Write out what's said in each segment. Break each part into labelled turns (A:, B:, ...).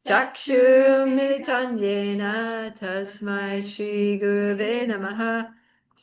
A: Chakshurumilitam yena tasmai Shri Guruve Namaha.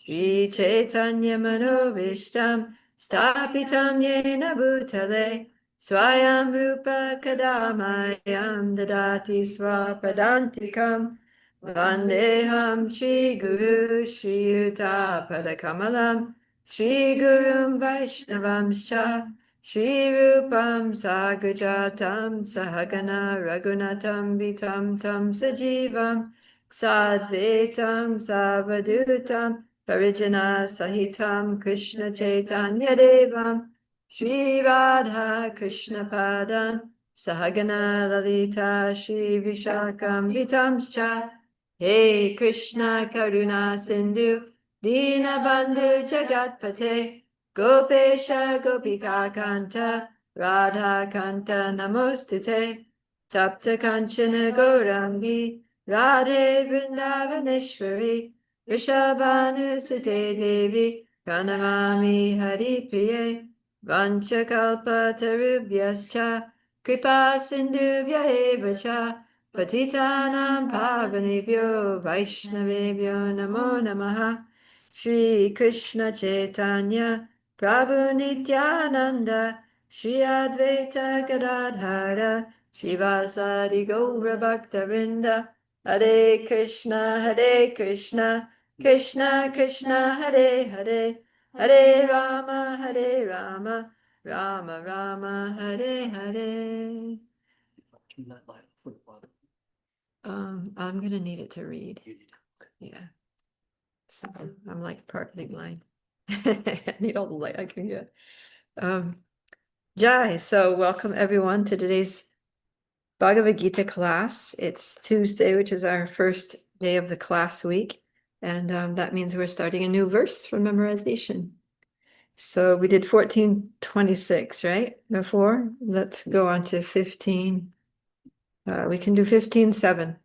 A: Shri Chaitanya Manovishtam Stapitam yena bhutale Swayam Rupa Kadamayam Dadati Swapadantikam Vandeham Shri Guru Shri Yuta Padakamalam Shri Gurum Vaishnavamscha Shri Rupam Sagrajatam Sahagana Raghunatam Vitam Tam Sajivam Sadvetam Savadutam Parijana Sahitam Krishna Chaitanya Devam Shri Radha Krishna Padan Sahagana Lalita Shri Vishakam Vitamscha Hey Krishna Karuna Sindhu Dinabandhu Jagatpate Gopesha Gopika Kanta Radha Kanta Namostute Tapta Kanchana Gaurangi Radhe Vrindavaneshwari Rishabhanusute Devi Pranamami Haripriye Vanchakalpatarubhyascha Kripa Sindhubhya Evacha Patitanam Pavanebhyo Vaishnavebhyo Namo Namaha Shri Krishna Chaitanya Prabhu Nityananda, Shri Advaita Gadadhara, Shivasadi Gaura Bhaktarinda, Hare Krishna, Krishna Krishna, Hare Hare, Hare Rama, Rama Rama, Hare Hare. I'm gonna need it to read. Yeah. So I'm like partly blind. I need all the light I can get. Jai, so welcome everyone to today's Bhagavad Gita class. It's Tuesday, which is our first day of the class week. And that means we're starting a new verse for memorization. So we did 1426, right? Before, let's go on to 15. We can do 15:7.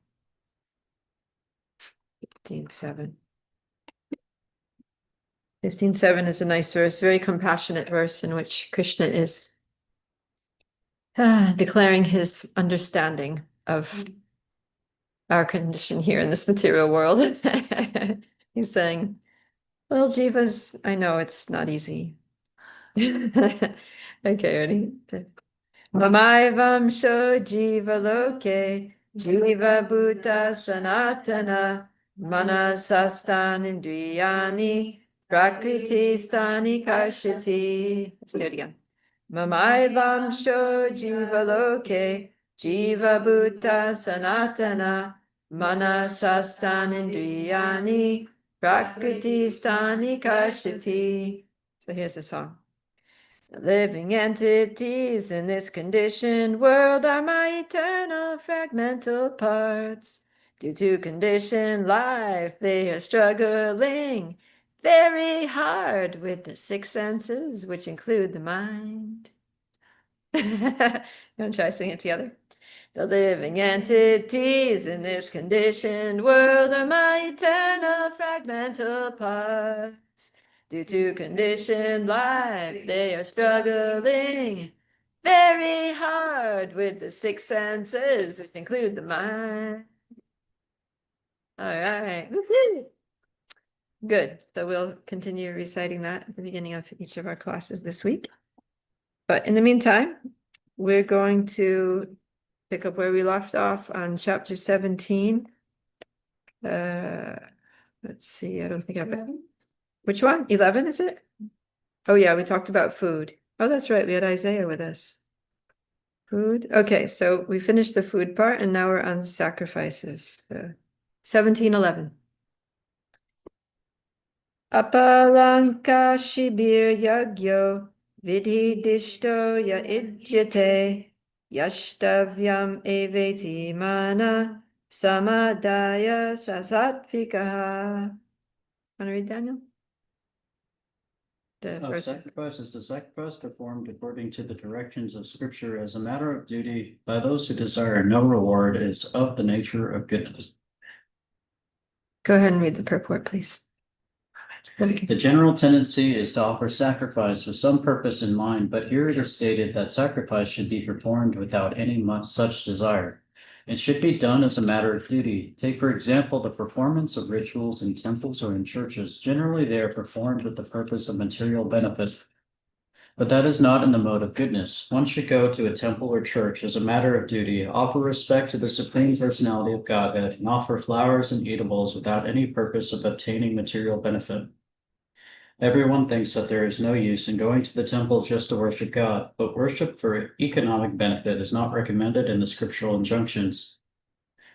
A: 15:7. 15:7 is a nice verse, very compassionate verse in which Krishna is declaring his understanding of our condition here in this material world. He's saying, well, Jivas, I know it's not easy. Okay, ready? Mamaivam sho jiva loke, jiva bhuta sanatana, manasastan indriyani, prakriti stani karshati. Let's do it again. Mamaivam sho jiva loke, jiva bhuta sanatana, manasastan indriyani, prakriti stani karshati. So here's the song. The living entities in this conditioned world are my eternal fragmental parts. Due to conditioned life, they are struggling very hard with the six senses, which include the mind. You want to try singing it together? The living entities in this conditioned world are my eternal fragmental parts. Due to conditioned life, they are struggling very hard with the six senses, which include the mind. All right. Good. So we'll continue reciting that at the beginning of each of our classes this week. But in the meantime, we're going to pick up where we left off on chapter 17. Let's see. I don't think I've been. Which one? 11, is it? Oh, yeah, we talked about food. Oh, that's right. We had Isaiah with us. Food. Okay, so we finished the food part and now we're on sacrifices. 17:11. Apalanka shibir yagyo vidhi dishto ya ijyate yashtavyam eveti mana samadaya sasatvikaha. Want to read, Daniel?
B: Sacrifice is the sacrifice performed according to the directions of Scripture as a matter of duty by those who desire no reward. Is of the nature of goodness.
A: Go ahead and read the purport, please.
B: The general tendency is to offer sacrifice with some purpose in mind, but here it is stated that sacrifice should be performed without any such desire. It should be done as a matter of duty. Take, for example, the performance of rituals in temples or in churches. Generally, they are performed with the purpose of material benefit. But that is not in the mode of goodness. One should go to a temple or church as a matter of duty, offer respect to the Supreme Personality of Godhead, and offer flowers and eatables without any purpose of obtaining material benefit. Everyone thinks that there is no use in going to the temple just to worship God, but worship for economic benefit is not recommended in the scriptural injunctions.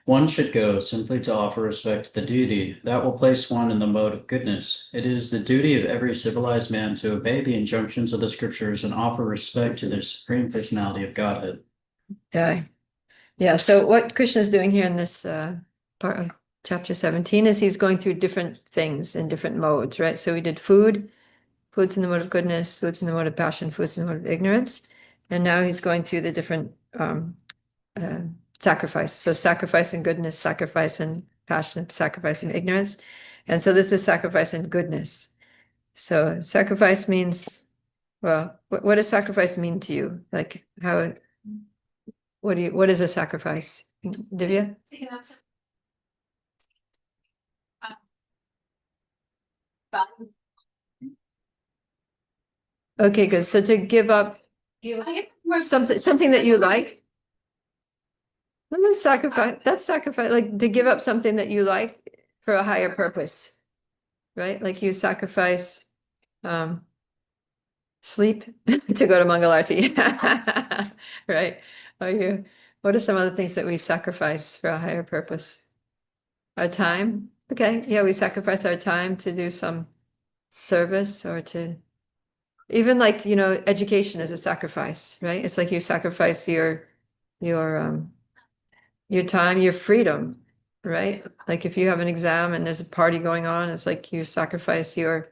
B: One should go simply to offer respect to the deity. That will place one in the mode of goodness. It is the duty of every civilized man to obey the injunctions of the scriptures and offer respect to the Supreme Personality of Godhead.
A: Yeah. Yeah. So what Krishna is doing here in this part of chapter 17 is he's going through different things in different modes, right? So we did food, food's in the mode of goodness, food's in the mode of passion, food's in the mode of ignorance. And now he's going through the different sacrifice. So sacrifice in goodness, sacrifice in passion, sacrifice in ignorance. And so this is sacrifice in goodness. So sacrifice means, well, what does sacrifice mean to you? Like how, what is a sacrifice? Divya? Okay, good. So to give up something that you like. That's sacrifice, like to give up something that you like for a higher purpose, right? Like you sacrifice sleep to go to Mangalarti, right? What are some other things that we sacrifice for a higher purpose? Our time. Okay, yeah, we sacrifice our time to do some service or to even like, education is a sacrifice, right? It's like you sacrifice your time, your freedom, right? Like if you have an exam and there's a party going on, it's like you sacrifice the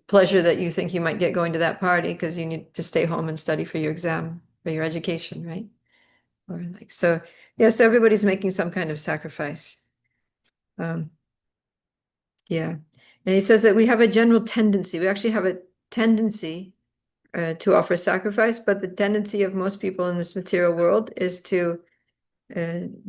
A: pleasure that you think you might get going to that party because you need to stay home and study for your exam, for your education, right? Or like, so, yeah, so everybody's making some kind of sacrifice. Yeah. And he says that we have a general tendency, we actually have a tendency to offer sacrifice, but the tendency of most people in this material world is to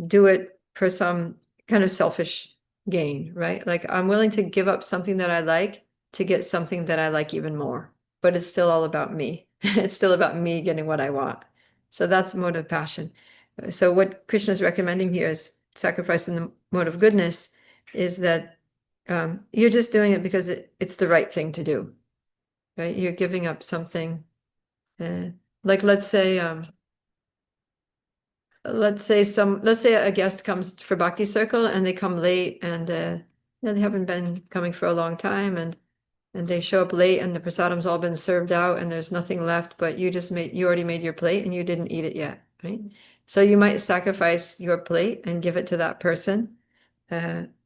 A: do it for some kind of selfish gain, right? Like I'm willing to give up something that I like to get something that I like even more, but it's still all about me. It's still about me getting what I want. So that's mode of passion. So what Krishna is recommending here is sacrifice in the mode of goodness is that you're just doing it because it's the right thing to do, right? You're giving up something. Like let's say a guest comes for Bhakti Circle and they come late and they haven't been coming for a long time and they show up late and the prasadam's all been served out and there's nothing left, but you already made your plate and you didn't eat it yet, right? So you might sacrifice your plate and give it to that person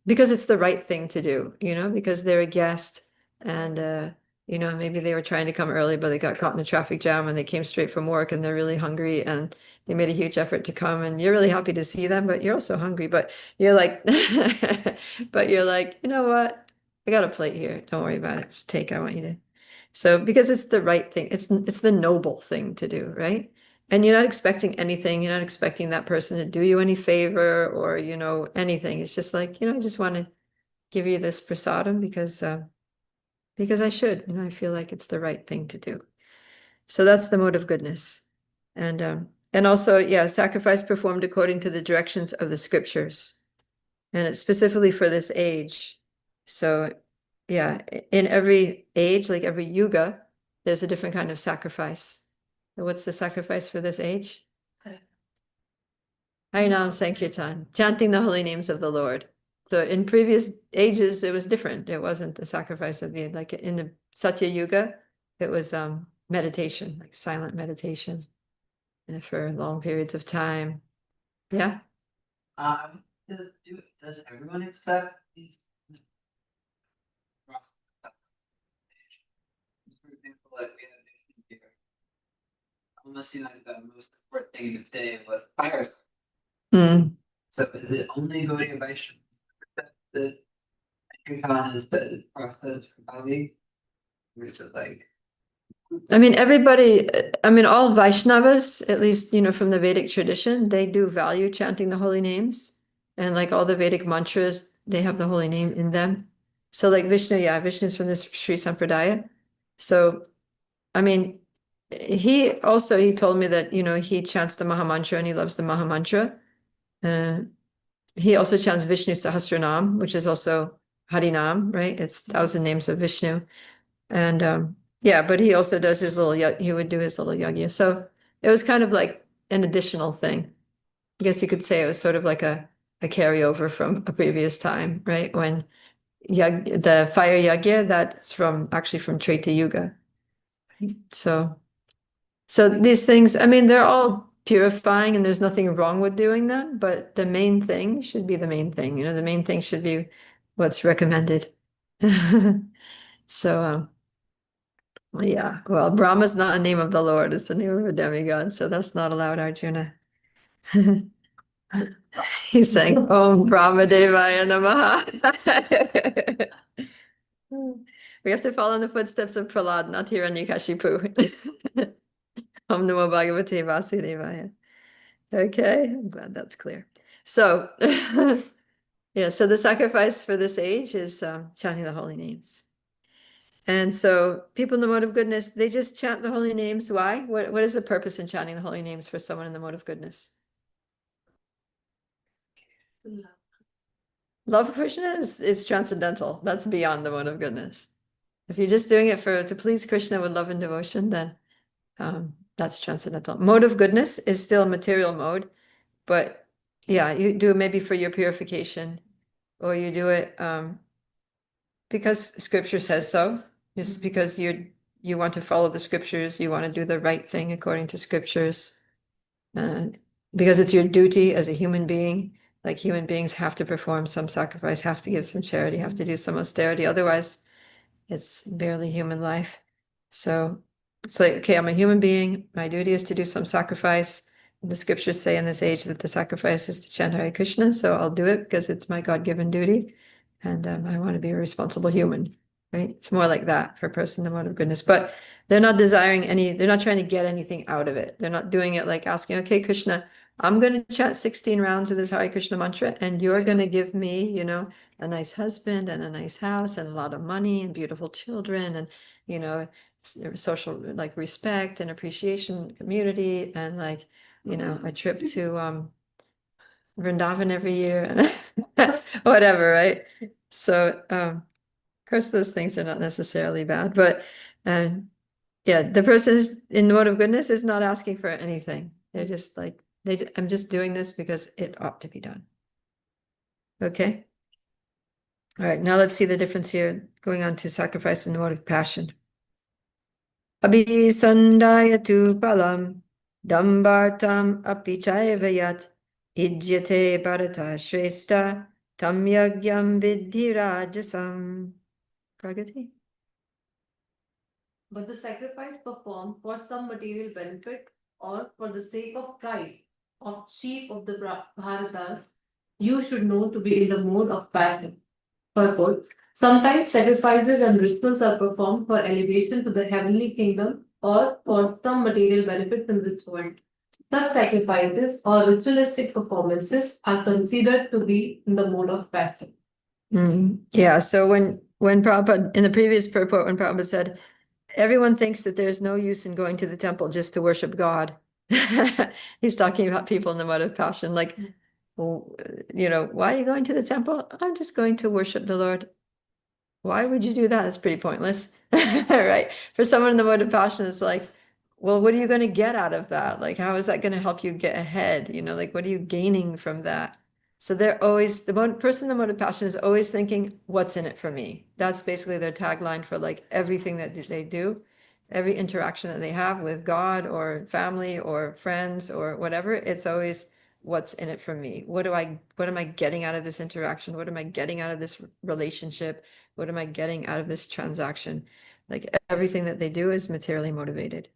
A: because it's the right thing to do, because they're a guest and maybe they were trying to come early, but they got caught in a traffic jam and they came straight from work and they're really hungry and they made a huge effort to come and you're really happy to see them, but you're also hungry, but you're like, you know what? I got a plate here. Don't worry about it. It's take. I want you to. So because it's the right thing, it's the noble thing to do, right? And you're not expecting anything. You're not expecting that person to do you any favor or, anything. It's just like, I just want to give you this prasadam because I should, I feel like it's the right thing to do. So that's the mode of goodness. And also, yeah, sacrifice performed according to the directions of the scriptures. And it's specifically for this age. So yeah, in every age, like every yuga, there's a different kind of sacrifice. So what's the sacrifice for this age? Harinam Sankirtan, chanting the holy names of the Lord. So in previous ages, it was different. It wasn't the sacrifice of like in the Satya Yuga, it was meditation, like silent meditation for long periods of time. Yeah.
C: Does everyone accept these? For example, like we have here. Almost seem like the most important thing to say was fire.
A: Mm.
C: So is it only Gaudiya Vaishnavas that Kirtan is the process for Bali? Or is it like,
A: I mean, everybody, I mean, all Vaishnavas, at least, you know, from the Vedic tradition, they do value chanting the holy names. And like all the Vedic mantras, they have the holy name in them. So like Vishnu, yeah, Vishnu's from this Sri Sampradaya. So, I mean, he told me that, you know, he chants the Maha Mantra and he loves the Maha Mantra. He also chants Vishnu Sahasranam, which is also Harinam, right? It's 1,000 names of Vishnu. And yeah, but he also does his little, he would do his little yagya. So it was kind of like an additional thing. I guess you could say it was sort of like a carryover from a previous time, right? When the fire yagya, that's actually from Treta Yuga. So these things, I mean, they're all purifying and there's nothing wrong with doing them, but the main thing should be the main thing. You know, the main thing should be what's recommended. So, yeah, well, Brahma's not a name of the Lord, it's the name of a demigod, so that's not allowed, Arjuna. He's saying, Om Brahma Devaya Namaha. We have to follow in the footsteps of Prahlad, not Hiranyakashipu. Om Namo Bhagavate Vasudevaya. Okay, I'm glad that's clear. So, yeah, so the sacrifice for this age is chanting the holy names. And so people in the mode of goodness, they just chant the holy names. Why? What is the purpose in chanting the holy names for someone in the mode of goodness? Love of Krishna is transcendental. That's beyond the mode of goodness. If you're just doing it to please Krishna with love and devotion, then that's transcendental. Mode of goodness is still material mode, but yeah, you do it maybe for your purification, or you do it because scripture says so. Just because you want to follow the scriptures, you want to do the right thing according to scriptures, because it's your duty as a human being. Like human beings have to perform some sacrifice, have to give some charity, have to do some austerity. Otherwise, it's barely human life. So it's like, okay, I'm a human being. My duty is to do some sacrifice. The scriptures say in this age that the sacrifice is to chant Hare Krishna. So I'll do it because it's my God-given duty. And I want to be a responsible human, right? It's more like that for a person in the mode of goodness. But they're not desiring they're not trying to get anything out of it. They're not doing it like asking, okay, Krishna, I'm going to chant 16 rounds of this Hare Krishna mantra, and you're going to give me, you know, a nice husband and a nice house and a lot of money and beautiful children and, you know, social like respect and appreciation, community, and like, you know, a trip to Vrindavan every year and whatever, right? So of course those things are not necessarily bad, but yeah, the person is in the mode of goodness is not asking for anything. They're just like, I'm just doing this because it ought to be done. Okay. All right, now let's see the difference here, going on to sacrifice in the mode of passion. Abhisandayatu palam dambartam apichayavayat ijyate bharata shrestha tam yagyam vidhi rajasam. Pragati?
D: But the sacrifice performed for some material benefit or for the sake of pride of chief of the Bharatas, you should know to be in the mode of passion. Purport. Sometimes sacrifices and rituals are performed for elevation to the heavenly kingdom or for some material benefits in this world. Such sacrifices or ritualistic performances are considered to be in the mode of passion.
A: Yeah, so when Prabhupada, in the previous purport, when Prabhupada said, everyone thinks that there's no use in going to the temple just to worship God. He's talking about people in the mode of passion, like, well, you know, why are you going to the temple? I'm just going to worship the Lord. Why would you do that? It's pretty pointless, right? For someone in the mode of passion, it's like, well, what are you going to get out of that? Like, how is that going to help you get ahead? You know, like, what are you gaining from that? So they're always, person in the mode of passion is always thinking, what's in it for me? That's basically their tagline for like everything that they do, every interaction that they have with God or family or friends or whatever. It's always, what's in it for me? What am I getting out of this interaction? What am I getting out of this relationship? What am I getting out of this transaction? Like everything that they do is materially motivated.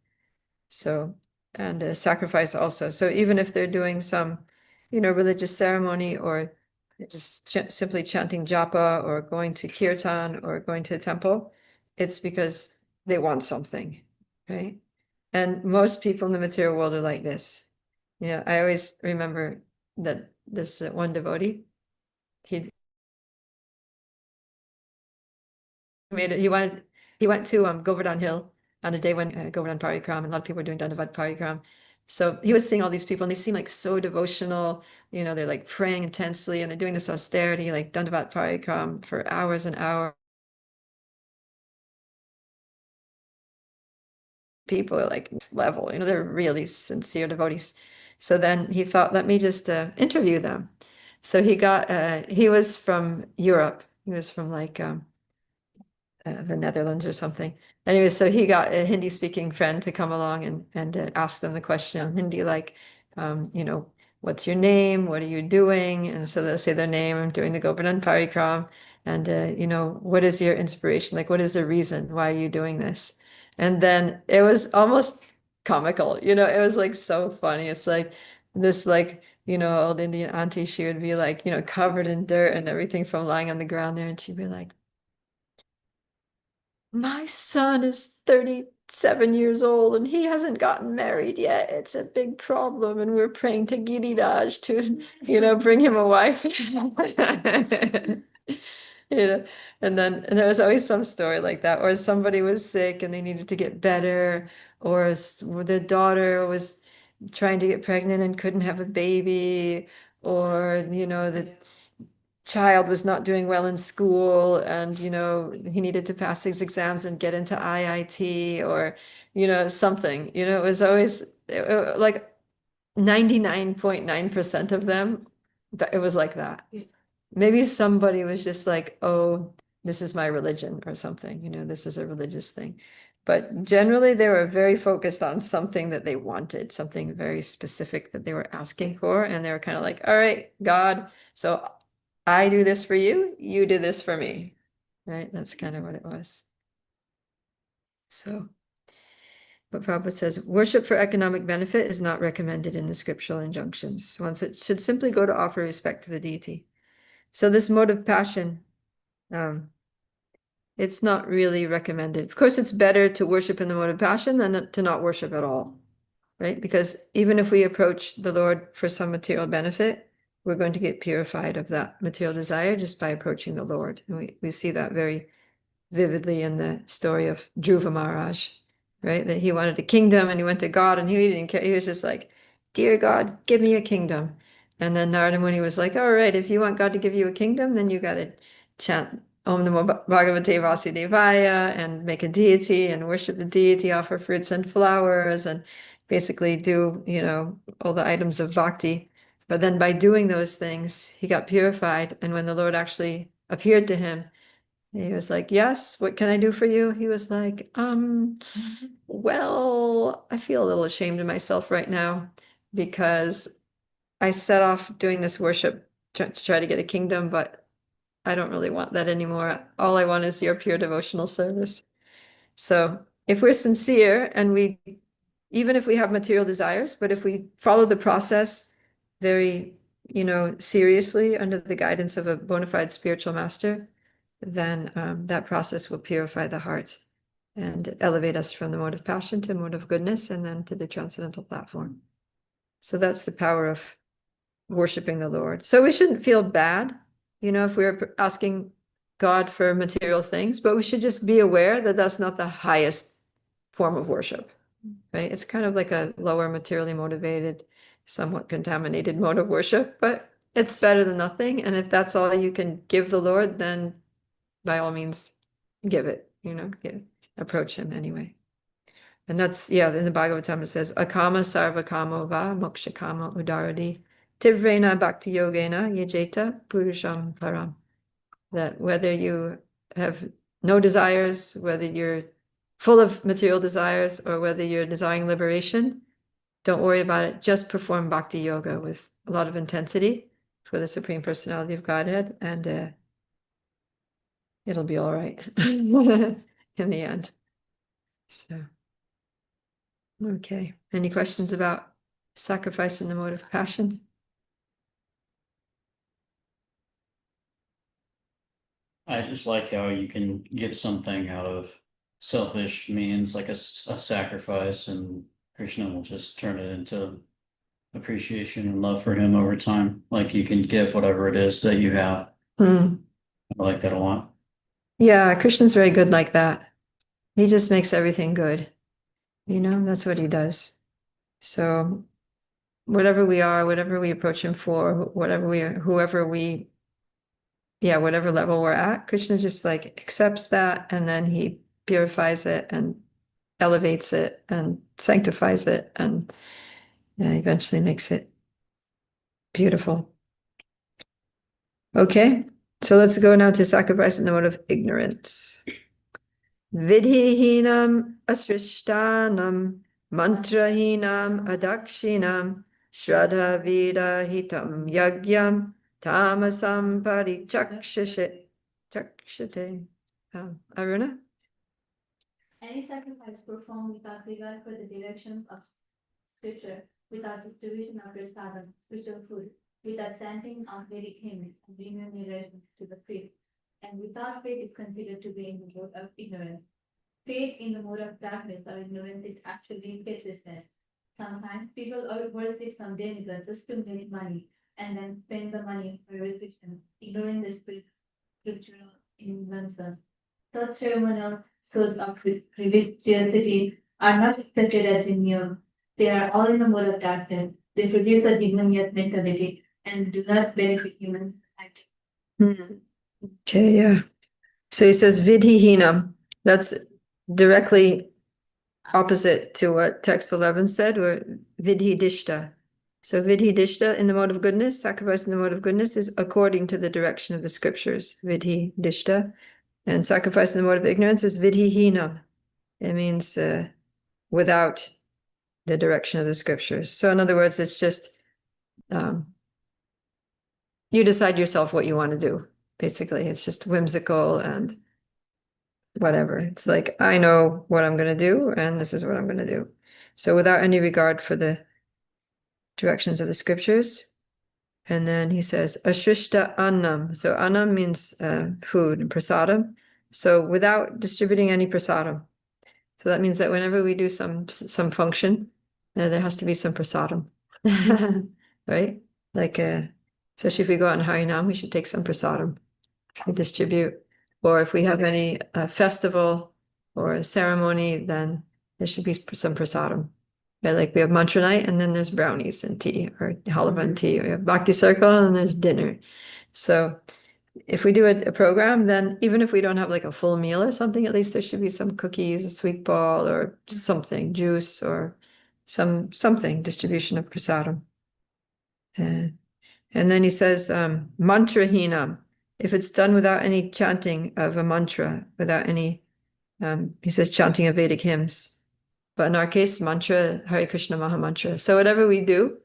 A: So, and sacrifice also. So even if they're doing some, you know, religious ceremony or just simply chanting japa or going to kirtan or going to a temple, it's because they want something, right? And most people in the material world are like this. You know, I always remember that this one devotee, he made it, he went to Govardhan Hill on a day when Govardhan Parikram, and a lot of people were doing Dandavat Parikram. So he was seeing all these people and they seem like so devotional, you know, they're like praying intensely and they're doing this austerity, like Dandavat Parikram for hours and hours. People are like this level, you know, they're really sincere devotees. So then he thought, let me just interview them. So he was from Europe. He was from like the Netherlands or something. Anyway, so he got a Hindi speaking friend to come along and ask them the question in Hindi, like, you know, what's your name? What are you doing? And so they'll say their name. I'm doing the Govardhan Parikram. And, you know, what is your inspiration? Like, what is the reason? Why are you doing this? And then it was almost comical, you know, it was like so funny. It's like this, like, you know, old Indian auntie, she would be like, you know, covered in dirt and everything from lying on the ground there. And she'd be like, my son is 37 years old and he hasn't gotten married yet. It's a big problem, and we're praying to Giriraj to, you know, bring him a wife. You know, and there was always some story like that, or somebody was sick and they needed to get better, or their daughter was trying to get pregnant and couldn't have a baby, or, you know, the child was not doing well in school and, you know, he needed to pass his exams and get into IIT, or, you know, something, you know, it was always like 99.9% of them, it was like that.
D: Yeah.
A: Maybe somebody was just like, oh, this is my religion or something, you know, this is a religious thing. But generally, they were very focused on something that they wanted, something very specific that they were asking for. And they were kind of like, all right, God, so I do this for you, you do this for me, right? That's kind of what it was. So, but Prabhupada says, worship for economic benefit is not recommended in the scriptural injunctions. Once it should simply go to offer respect to the deity. So this mode of passion, it's not really recommended. Of course, it's better to worship in the mode of passion than to not worship at all, right? Because even if we approach the Lord for some material benefit, we're going to get purified of that material desire just by approaching the Lord. And we see that very vividly in the story of Dhruva Maharaj, right? That he wanted a kingdom and he went to God and he didn't care. He was just like, dear God, give me a kingdom. And then Narada Muni was like, all right, if you want God to give you a kingdom, then you got to chant Om Namo Bhagavate Vasudevaya and make a deity and worship the deity, offer fruits and flowers, and basically do, you know, all the items of bhakti. But then by doing those things, he got purified. And when the Lord actually appeared to him, he was like, yes, what can I do for you? He was like, well, I feel a little ashamed of myself right now because I set off doing this worship to try to get a kingdom, but I don't really want that anymore. All I want is your pure devotional service. So if we're sincere and even if we have material desires, but if we follow the process very, you know, seriously under the guidance of a bona fide spiritual master, then that process will purify the heart and elevate us from the mode of passion to mode of goodness and then to the transcendental platform. So that's the power of worshiping the Lord. So we shouldn't feel bad, you know, if we're asking God for material things, but we should just be aware that that's not the highest form of worship, right? It's kind of like a lower materially motivated, somewhat contaminated mode of worship, but it's better than nothing. And if that's all you can give the Lord, then by all means, give it, you know, approach him anyway. And that's, yeah, in the Bhagavatam it says, akama sarva kamo va moksha kama udaradi tivrena bhakti yogena yajeta purusham param. That whether you have no desires, whether you're full of material desires, or whether you're desiring liberation, don't worry about it. Just perform bhakti yoga with a lot of intensity for the Supreme Personality of Godhead, and it'll be all right in the end. So, okay. Any questions about sacrifice in the mode of passion?
B: I just like how you can give something out of selfish means, like a sacrifice, and Krishna will just turn it into appreciation and love for him over time. Like you can give whatever it is that you have.
A: Hmm.
B: I like that a lot.
A: Yeah, Krishna's very good like that. He just makes everything good. That's what he does. So whatever we are, whatever we approach him for, whatever level we're at, Krishna just like accepts that and then he purifies it and elevates it and sanctifies it and eventually makes it beautiful. Okay, so let's go now to sacrifice in the mode of ignorance. Vidhihinam asrishtanam mantrahinam adakshinam shraddha vidahitam yagyam tamasam parichakshate. Aruna?
D: Any sacrifice performed without regard for the directions of scripture, without distribution of prasadam, spiritual food, without chanting of Vedic hymns and remuneration to the priest, and without faith is considered to be in the mode of ignorance. Faith in the mode of darkness or ignorance is actually faithlessness. Sometimes people worship some demigod just to make money and then spend the money for religion, ignoring the scriptural influences. Such ceremonial shows of religiosity are not accepted as genuine. They are all in the mode of darkness. They produce a demoniac mentality and do not benefit human society.
A: Okay, yeah. So he says vidhihinam. That's directly opposite to what text 11 said, or vidhidishta. So vidhidishta in the mode of goodness, sacrifice in the mode of goodness is according to the direction of the scriptures, vidhidishta. And sacrifice in the mode of ignorance is vidhihinam. It means without the direction of the scriptures. So in other words, it's just you decide yourself what you want to do. Basically, it's just whimsical and whatever. It's like, I know what I'm going to do, and this is what I'm going to do. So without any regard for the directions of the scriptures. And then he says, ashrishta annam. So annam means food, and prasadam. So without distributing any prasadam. So that means that whenever we do some function, there has to be some prasadam. Right? Like, especially if we go out in Harinam, we should take some prasadam. We distribute. Or if we have any festival or a ceremony, then there should be some prasadam. Right? Like we have mantra night, and then there's brownies and tea, or halava and tea. We have bhakti circle, and there's dinner. So if we do a program, then even if we don't have like a full meal or something, at least there should be some cookies, a sweet ball, or something, juice, or something, distribution of prasadam. And then he says, mantrahinam. If it's done without any chanting of a mantra, without any, he says chanting of Vedic hymns. But in our case, mantra, Hare Krishna Maha Mantra. So whatever we do,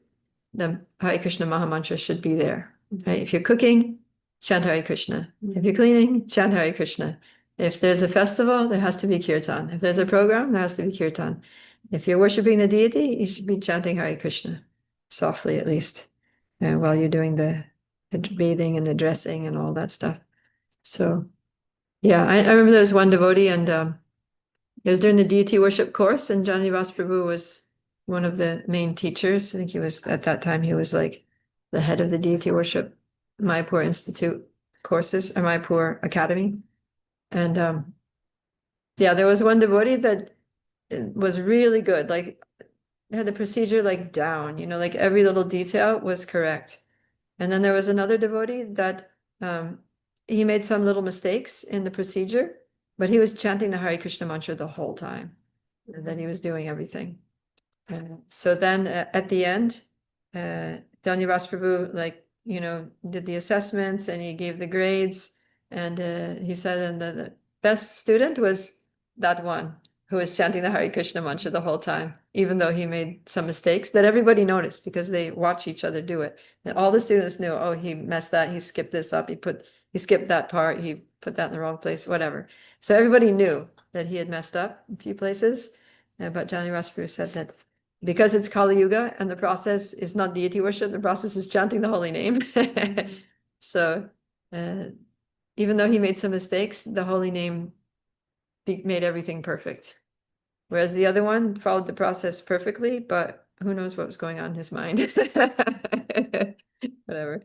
A: the Hare Krishna Maha Mantra should be there. Right? If you're cooking, chant Hare Krishna. If you're cleaning, chant Hare Krishna. If there's a festival, there has to be kirtan. If there's a program, there has to be kirtan. If you're worshiping the deity, you should be chanting Hare Krishna, softly at least, while you're doing the bathing and the dressing and all that stuff. So, yeah, I remember there was one devotee, and it was during the deity worship course, and Janivas Prabhu was one of the main teachers. I think he was, at that time, he was like the head of the deity worship Mayapur Institute courses, or Mayapur Academy. And yeah, there was one devotee that was really good, like had the procedure like down, like every little detail was correct. And then there was another devotee that he made some little mistakes in the procedure, but he was chanting the Hare Krishna mantra the whole time. And then he was doing everything. So then at the end, Danyavas Prabhu, did the assessments and he gave the grades. And he said, and the best student was that one who was chanting the Hare Krishna mantra the whole time, even though he made some mistakes that everybody noticed because they watch each other do it. And all the students knew, oh, he messed that, he skipped this up, he skipped that part, he put that in the wrong place, whatever. So everybody knew that he had messed up a few places. But Johnny Rasprue said that because it's Kali Yuga and the process is not deity worship, the process is chanting the holy name. So, even though he made some mistakes, the holy name made everything perfect. Whereas the other one followed the process perfectly, but who knows what was going on in his mind. Whatever.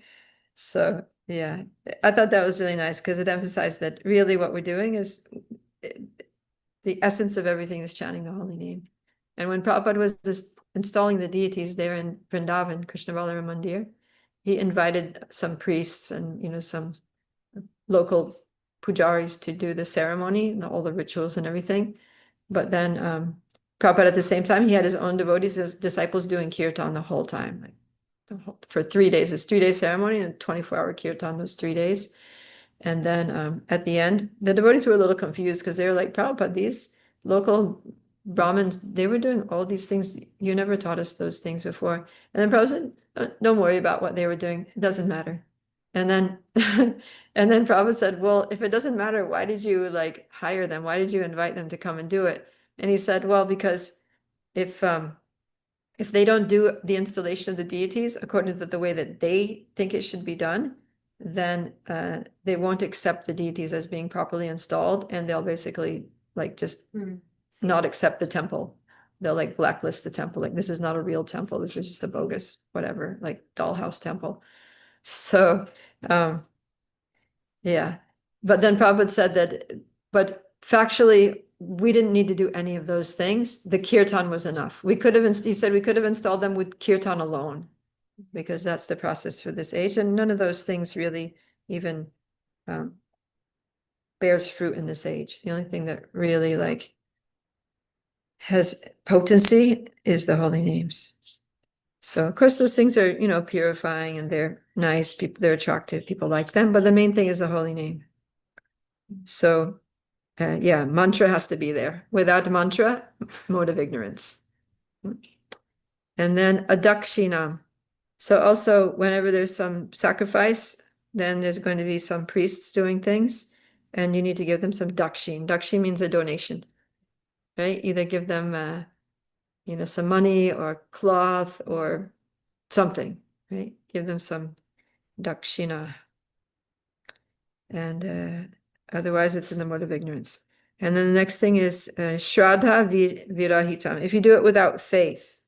A: So yeah, I thought that was really nice because it emphasized that really what we're doing is the essence of everything is chanting the holy name. And when Prabhupada was just installing the deities there in Vrindavan, Krishna Balaram Mandir, he invited some priests and some local pujaris to do the ceremony and all the rituals and everything. But then Prabhupada at the same time, he had his own devotees, his disciples doing kirtan the whole time, like for 3 days. It's 3 day ceremony and 24-hour kirtan those 3 days. And then at the end, the devotees were a little confused because they were like, Prabhupada, these local Brahmins, they were doing all these things. You never taught us those things before. And then Prabhupada said, don't worry about what they were doing. It doesn't matter. And then and then Prabhupada said, well, if it doesn't matter, why did you like hire them? Why did you invite them to come and do it? And he said, well, because if they don't do the installation of the deities according to the way that they think it should be done, then they won't accept the deities as being properly installed, and they'll basically like just not accept the temple. They'll like blacklist the temple. Like, this is not a real temple. This is just a bogus, whatever, like dollhouse temple. So, yeah. But then Prabhupada said that, but factually, we didn't need to do any of those things. The kirtan was enough. We could have, he said, we could have installed them with kirtan alone, because that's the process for this age. And none of those things really even bears fruit in this age. The only thing that really like has potency is the holy names. So of course those things are, purifying, and they're nice, people, they're attractive, people like them, but the main thing is the holy name. So yeah, mantra has to be there. Without mantra, mode of ignorance. And then adakshina. So also whenever there's some sacrifice, then there's going to be some priests doing things, and you need to give them some dakshin. Dakshin means a donation, right? Either give them some money or cloth or something, right? Give them some dakshina. And otherwise it's in the mode of ignorance. And then the next thing is shraddha virahitam. If you do it without faith,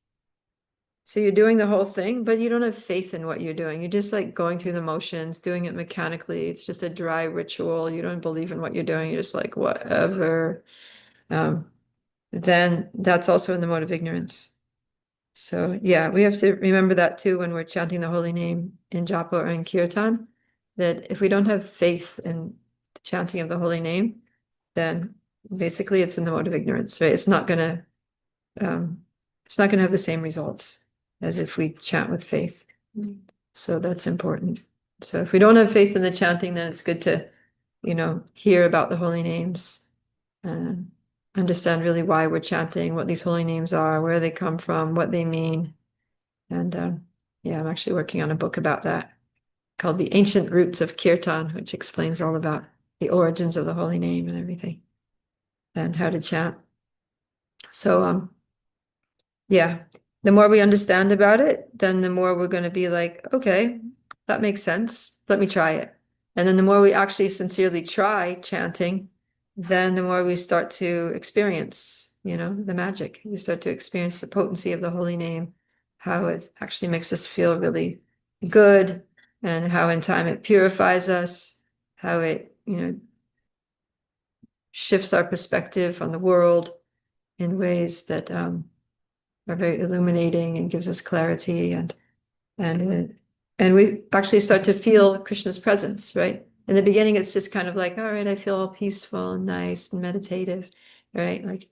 A: so you're doing the whole thing, but you don't have faith in what you're doing. You're just like going through the motions, doing it mechanically. It's just a dry ritual. You don't believe in what you're doing. You're just like, whatever. Then that's also in the mode of ignorance. So yeah, we have to remember that too when we're chanting the holy name in japa or in kirtan, that if we don't have faith in the chanting of the holy name, then basically it's in the mode of ignorance, right? It's not gonna have the same results as if we chant with faith. So that's important. So if we don't have faith in the chanting, then it's good to, hear about the holy names and understand really why we're chanting, what these holy names are, where they come from, what they mean. And yeah, I'm actually working on a book about that called The Ancient Roots of Kirtan, which explains all about the origins of the holy name and everything and how to chant. So yeah, the more we understand about it, then the more we're going to be like, okay, that makes sense. Let me try it. And then the more we actually sincerely try chanting, then the more we start to experience, the magic. You start to experience the potency of the holy name, how it actually makes us feel really good, and how in time it purifies us, how it, shifts our perspective on the world in ways that are very illuminating and gives us clarity, and we actually start to feel Krishna's presence, right? In the beginning, it's just kind of like, all right, I feel all peaceful and nice and meditative, right? Like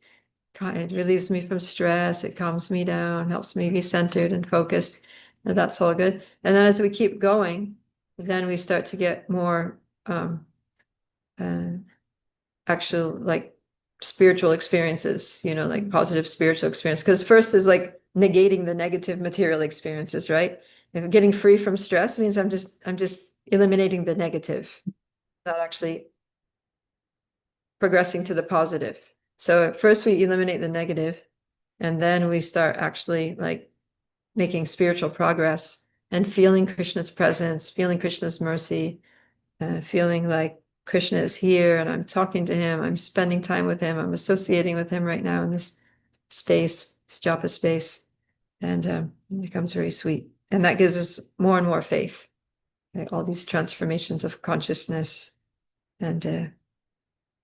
A: it relieves me from stress, it calms me down, helps me be centered and focused, and that's all good. And then as we keep going, then we start to get more actual like spiritual experiences, like positive spiritual experience. Because first is like negating the negative material experiences, right? And getting free from stress means I'm just eliminating the negative, not actually progressing to the positive. So at first we eliminate the negative, and then we start actually like making spiritual progress and feeling Krishna's presence, feeling Krishna's mercy, feeling like Krishna is here and I'm talking to him, I'm spending time with him, I'm associating with him right now in this space, this japa space, and it becomes very sweet. And that gives us more and more faith, right? All these transformations of consciousness, and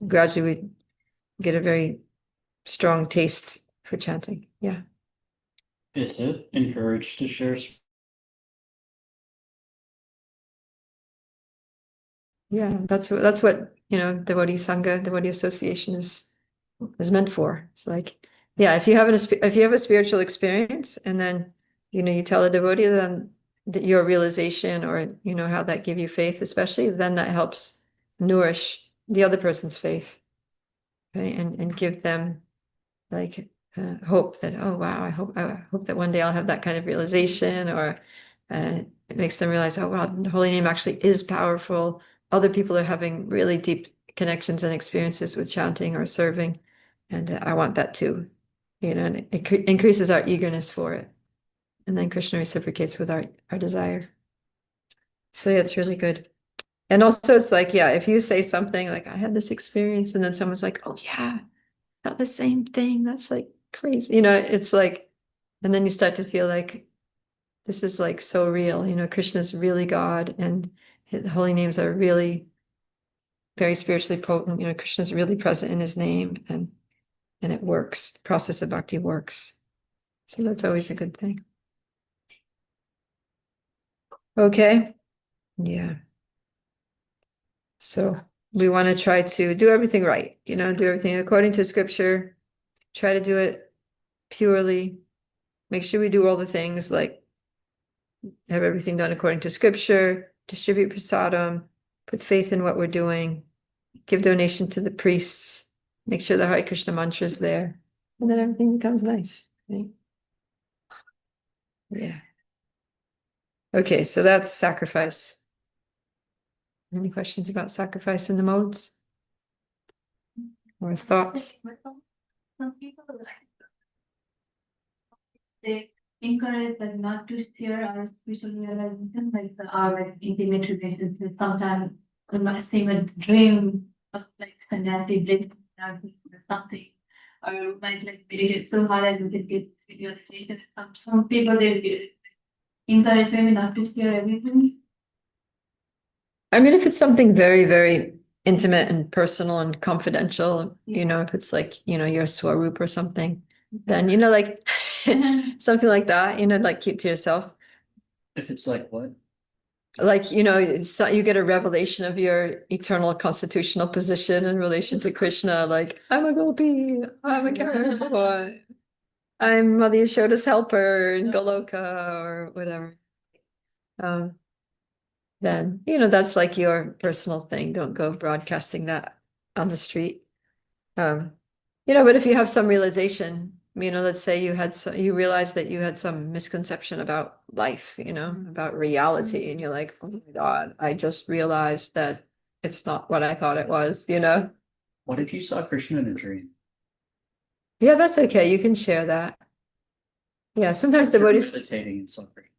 A: gradually we get a very strong taste for chanting. Yeah.
B: Is it encouraged to share?
A: Yeah, that's what, devotee sangha, devotee association is meant for. It's like, yeah, if you have a spiritual experience and then, you tell a devotee, then your realization or, how that give you faith, especially, then that helps nourish the other person's faith, right? And give them like hope that, oh wow, I hope that one day I'll have that kind of realization, or it makes them realize, oh wow, the holy name actually is powerful. Other people are having really deep connections and experiences with chanting or serving, and I want that too, and it increases our eagerness for it, and then Krishna reciprocates with our desire. So yeah, it's really good. And also it's like, yeah, if you say something like, I had this experience, and then someone's like, oh yeah, felt the same thing, that's like crazy, it's like, and then you start to feel like this is like so real, Krishna's really God, and the holy names are really very spiritually potent, Krishna's really present in his name, and it works. The process of bhakti works. So that's always a good thing. Okay. Yeah. So we want to try to do everything right, do everything according to scripture, try to do it purely, make sure we do all the things like have everything done according to scripture, distribute prasadam, put faith in what we're doing, give donation to the priests, make sure the Hare Krishna mantra is there, and then everything becomes nice, right? Yeah. Okay, so that's sacrifice. Any questions about sacrifice in the modes? Or thoughts?
D: Some people they encourage like not to share our spiritual realization, like our like intimate relationship. Sometimes we might seem a dream of like sannyasi dreams or something, or we might like meditate so hard and we can get this realization. Some people they encourage maybe not to share everything.
A: I mean, if it's something very, very intimate and personal and confidential, if it's like, your swaroop or something, then, like something like that, like keep to yourself.
B: If it's like what?
A: Like, so you get a revelation of your eternal constitutional position in relation to Krishna, like, I'm a gopi, I'm a Kara, I'm Mother Yashoda's helper in Goloka or whatever. Then, that's like your personal thing. Don't go broadcasting that on the street. But if you have some realization, let's say you realize that you had some misconception about life, about reality, and you're like, oh my God, I just realized that it's not what I thought it was,
B: What if you saw Krishna in a dream?
A: Yeah, that's okay. You can share that. Yeah, sometimes devotees,
B: Meditating and suffering.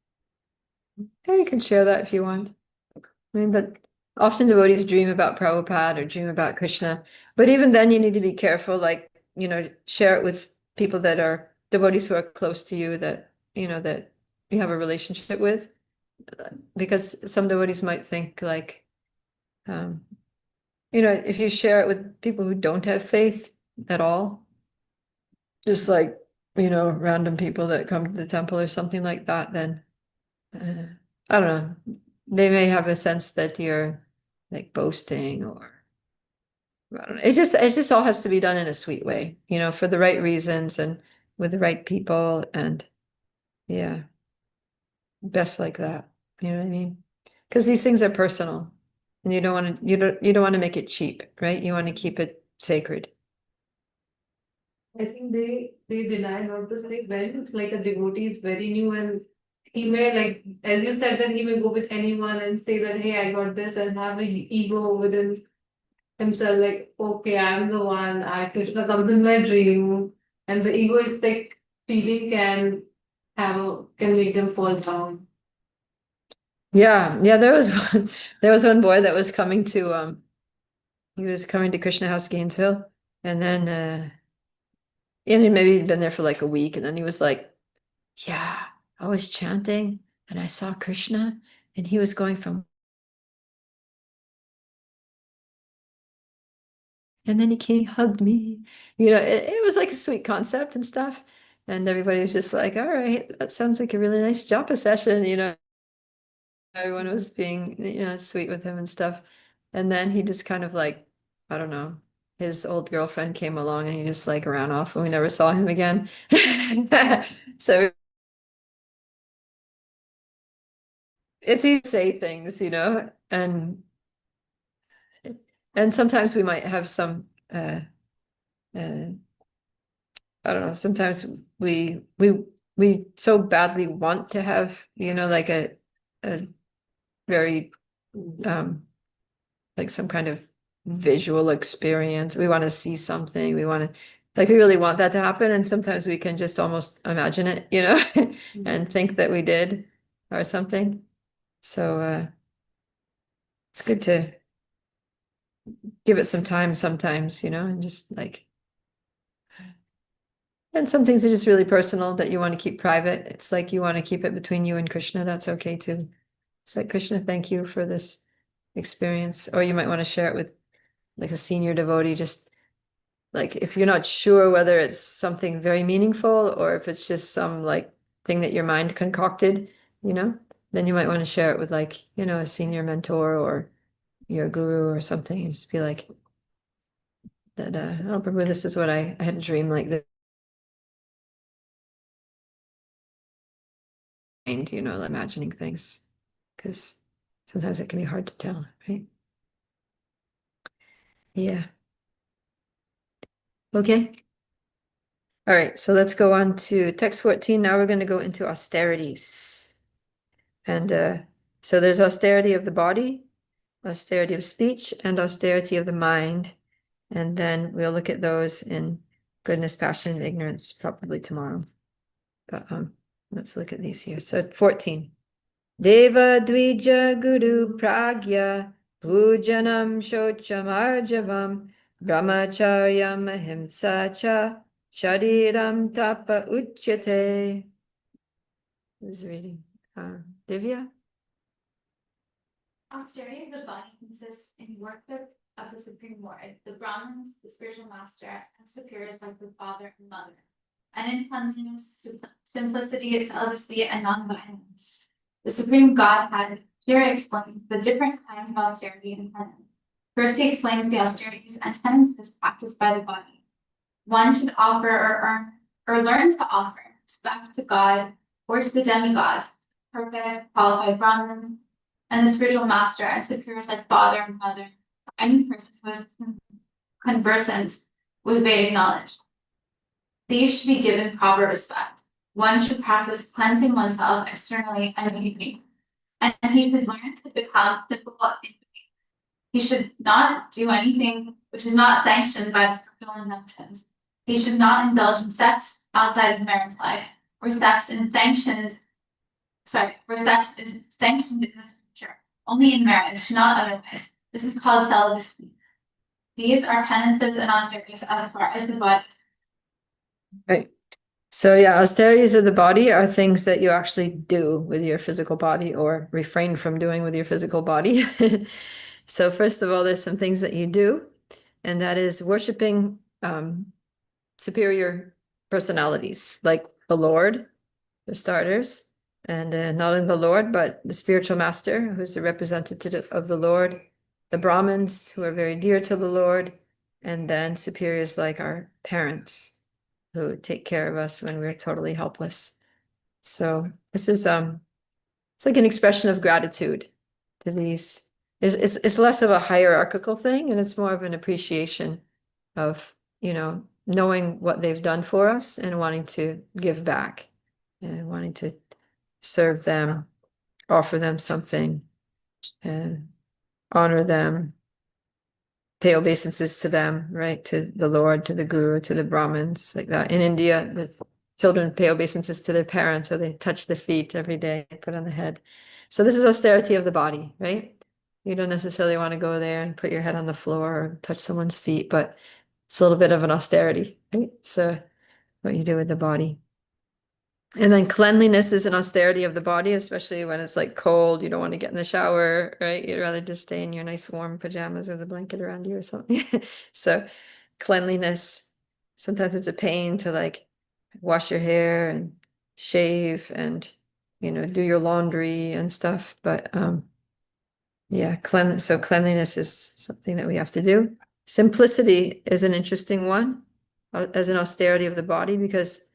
A: yeah, you can share that if you want. I mean, but often devotees dream about Prabhupada or dream about Krishna. But even then, you need to be careful, like, share it with people that are devotees who are close to you, that, that you have a relationship with. Because some devotees might think like, if you share it with people who don't have faith at all, just like, random people that come to the temple or something like that, then I don't know. They may have a sense that you're like boasting, or I don't know. It just all has to be done in a sweet way, for the right reasons and with the right people, and yeah, best like that. You know what I mean? Because these things are personal, and you don't want to make it cheap, right? You want to keep it sacred.
D: I think they deny not to say when like a devotee is very new and he may like as you said that he may go with anyone and say that hey I got this and have an ego within himself like okay I'm the one I Krishna comes in my dream and the egoistic feeling can make them fall down.
A: Yeah, there was one boy that was coming to he was coming to Krishna House, Gainesville, and then and maybe he'd been there for like a week, and then he was like, yeah, I was chanting and I saw Krishna and he was going from, and then he came, hugged me. It was like a sweet concept and stuff. And everybody was just like, all right, that sounds like a really nice japa session. Everyone was being, sweet with him and stuff. And then he just kind of like, I don't know, his old girlfriend came along and he just like ran off and we never saw him again. So it's easy to say things, and sometimes we might have some I don't know, sometimes we so badly want to have, like a very like some kind of visual experience. We want to see something. We want to like we really want that to happen. And sometimes we can just almost imagine it, and think that we did or something. So it's good to give it some time sometimes, and just like, and some things are just really personal that you want to keep private. It's like you want to keep it between you and Krishna. That's okay too. It's like, Krishna, thank you for this experience. Or you might want to share it with like a senior devotee, just like if you're not sure whether it's something very meaningful or if it's just some like thing that your mind concocted, then you might want to share it with like, a senior mentor or your guru or something. And just be like, that oh Prabhu, this is what I had a dream like this. Like imagining things, because sometimes it can be hard to tell, right? Yeah. Okay. All right, so let's go on to text 14. Now we're going to go into austerities. And so there's austerity of the body, austerity of speech, and austerity of the mind. And then we'll look at those in goodness, passion, and ignorance probably tomorrow. But let's look at these here. So 14. Deva Dvija Guru Pragya Pujanam Shocham Arjavam Brahmacharyam Ahimsa Cha Shariram Tapa Uchyate. Who's reading? Divya?
E: Austerity of the body consists in worship of the Supreme Lord, the Brahmins, the spiritual master, and superiors like the father and mother, and in cleanliness, simplicity, celibacy, and non-violence. The Supreme Godhead here explains the different kinds of austerity and penance. First, he explains the austerities and penances practiced by the body. One should offer or earn or learn to offer respect to God or to the demigods, perfect, qualified Brahmins, and the spiritual master and superiors like father and mother, or any person who is conversant with Vedic knowledge. These should be given proper respect. One should practice cleansing oneself externally and inwardly, and he should learn to become simple in faith. He should not do anything which is not sanctioned by the scriptural injunctions. He should not indulge in sex outside of marriage life, or sex is sanctioned in the scripture, only in marriage, not otherwise. This is called celibacy. These are penances and austerities as far as the body.
A: Right. So yeah, austerities of the body are things that you actually do with your physical body or refrain from doing with your physical body. So first of all, there's some things that you do, and that is worshiping superior personalities like the Lord, for starters, and not only the Lord, but the spiritual master, who's the representative of the Lord, the Brahmins, who are very dear to the Lord, and then superiors like our parents, who take care of us when we're totally helpless. So this is it's like an expression of gratitude to these. It's less of a hierarchical thing, and it's more of an appreciation of, knowing what they've done for us and wanting to give back and wanting to serve them, offer them something, and honor them, pay obeisances to them, right? To the Lord, to the Guru, to the Brahmins, like that. In India, the children pay obeisances to their parents, or they touch their feet every day, put on the head. So this is austerity of the body, right? You don't necessarily want to go there and put your head on the floor or touch someone's feet, but it's a little bit of an austerity, right? So what you do with the body. And then cleanliness is an austerity of the body, especially when it's like cold. You don't want to get in the shower, right? You'd rather just stay in your nice warm pajamas with a blanket around you or something. So cleanliness, sometimes it's a pain to like wash your hair and shave and, do your laundry and stuff. But yeah, so cleanliness is something that we have to do. Simplicity is an interesting one as an austerity of the body, because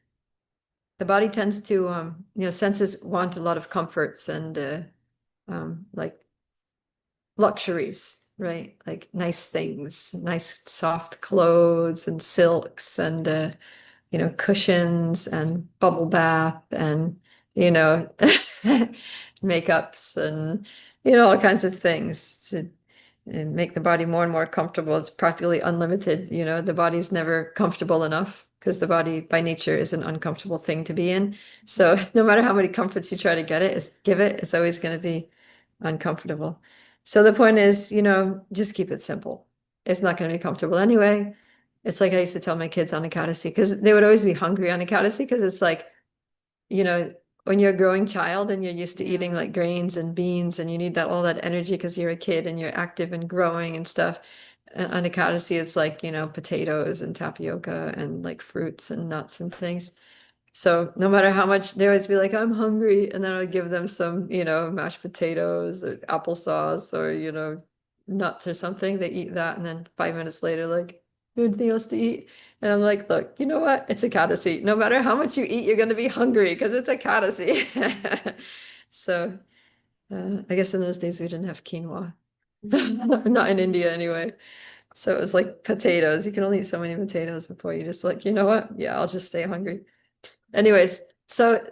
A: the body tends to, senses want a lot of comforts and like luxuries, right? Like nice things, nice soft clothes and silks and cushions and bubble bath and, makeups and, all kinds of things to make the body more and more comfortable. It's practically unlimited, the body's never comfortable enough because the body by nature is an uncomfortable thing to be in. So no matter how many comforts you try to give it, it's always going to be uncomfortable. So the point is, just keep it simple. It's not going to be comfortable anyway. It's like I used to tell my kids on Ekadasi, because they would always be hungry on Ekadasi, because it's like, when you're a growing child and you're used to eating like grains and beans and you need all that energy because you're a kid and you're active and growing and stuff. On Ekadasi, it's like, potatoes and tapioca and like fruits and nuts and things. So no matter how much, they always be like, I'm hungry. And then I would give them some, mashed potatoes or applesauce or, nuts or something. They eat that. And then 5 minutes later, like, anything else to eat? And I'm like, look, you know what? It's Ekadasi. No matter how much you eat, you're going to be hungry because it's Ekadasi. So I guess in those days we didn't have quinoa. Not in India anyway. So it was like potatoes. You can only eat so many potatoes before you just like, you know what? Yeah, I'll just stay hungry. Anyways, so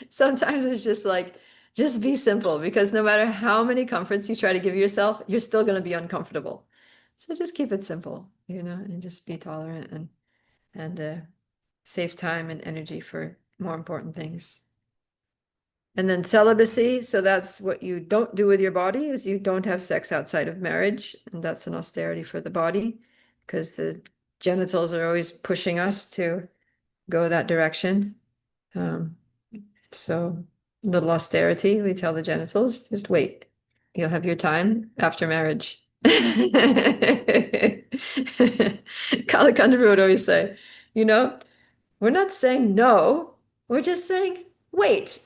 A: sometimes it's just like, just be simple, because no matter how many comforts you try to give yourself, you're still going to be uncomfortable. So just keep it simple, and just be tolerant and save time and energy for more important things. And then celibacy, so that's what you don't do with your body, is you don't have sex outside of marriage, and that's an austerity for the body, because the genitals are always pushing us to go that direction. So little austerity, we tell the genitals, just wait. You'll have your time after marriage. Kalakandra would always say, we're not saying no, we're just saying wait.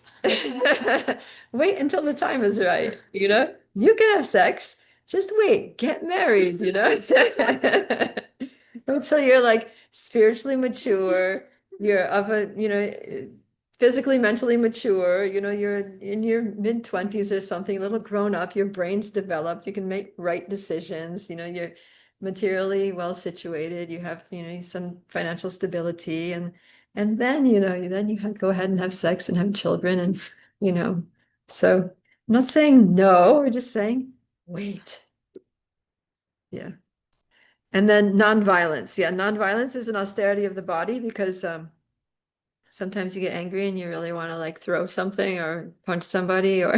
A: Wait until the time is right, You can have sex, just wait, get married, Until you're like spiritually mature, you're of a, physically, mentally mature, you're in your mid-20s or something, a little grown up, your brain's developed, you can make right decisions, you're materially well situated, you have, some financial stability, and then, then you go ahead and have sex and have children and, so I'm not saying no, we're just saying wait. Yeah. And then nonviolence. Yeah, nonviolence is an austerity of the body, because sometimes you get angry and you really want to like throw something or punch somebody or